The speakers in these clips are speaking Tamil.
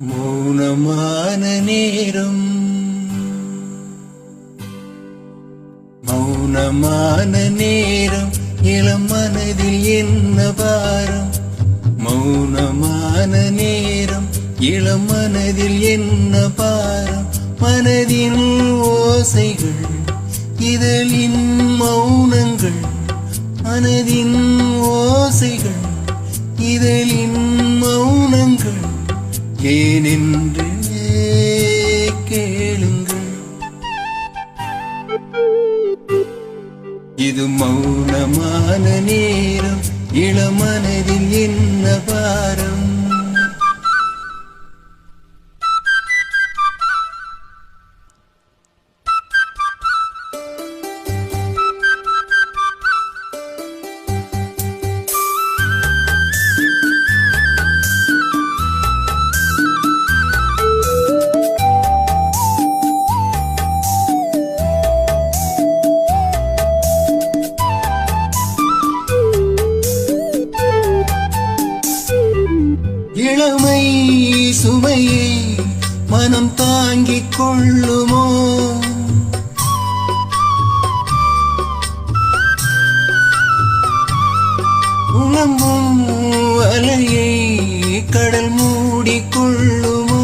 மௌனமான நேரம், மௌனமான நேரம், இளம் மனதில் என்ன பாரம். மௌனமான நேரம், இளம் மனதில் என்ன பாரம். மனதின் ஓசைகள், இதழின் மௌனங்கள். மனதின் ஓசைகள், இதழின் மௌனங்கள். ஏனென்று கேளுங்கள். இது மௌனமான நேரம், இளமனதில் என்ன பாரம். இளமை சுமையை மனம் தாங்கிக் கொள்ளுமோ? உணங்கும் அலையை கடல் மூடிக்கொள்ளுமோ?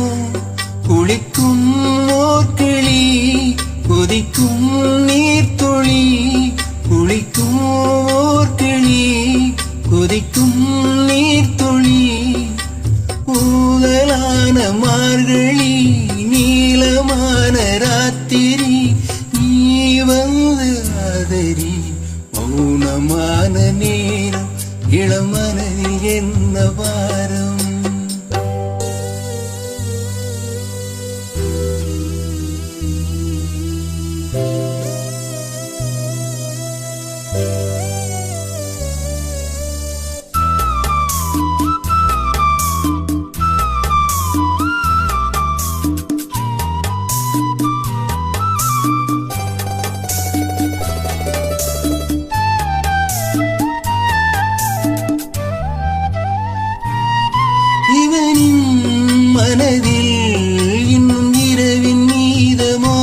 குளிக்கும் ஓர்கிளி, கொதிக்கும் நீர்த்துளி. குளிக்கும் ஓர்கிளி, கொதிக்கும் நீர்த்துளி. ஊதலான மார்கழி, நீளமான ராத்திரி, நீ வந்து ஆதரி. மௌனமான நேரம், இளமனதில் என்ன பாரம். மனதில் இன்னும் இரவின் மீதமோ?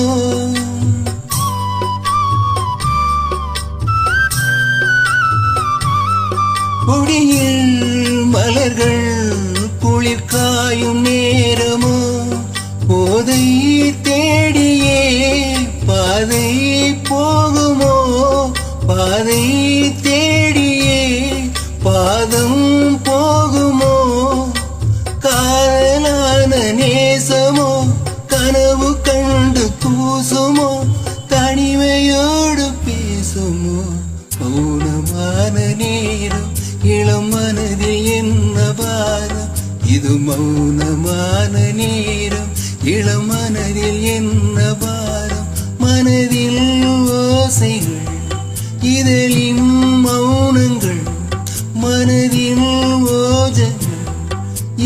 கொடியில் மலர்கள் குளிர் காயும் நேரமோ? போதை தேடியே பாதை போகுமோ? பாதை தேடியே பாதம் போகுமோ? காதலான நேசமோ? கனவு கண்டு கூசுமோ? தனிமையோடு பேசுமோ? மௌனமான நேரம், இளம் மனதில் என்ன பாரம். இது மௌனமான நேரம், இளம் மனதில் என்ன பாரம். மனதில் ஓசைகள், இதழின் மௌனங்கள். மனதில் ஓஜங்கள்,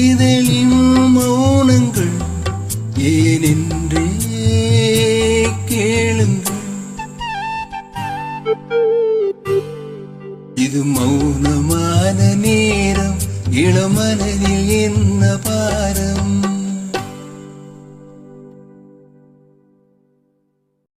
இதழின் மௌனங்கள். ஏனென்றே கேளுங்கள். இது மௌனமான நேரம், இளமனதில் என்ன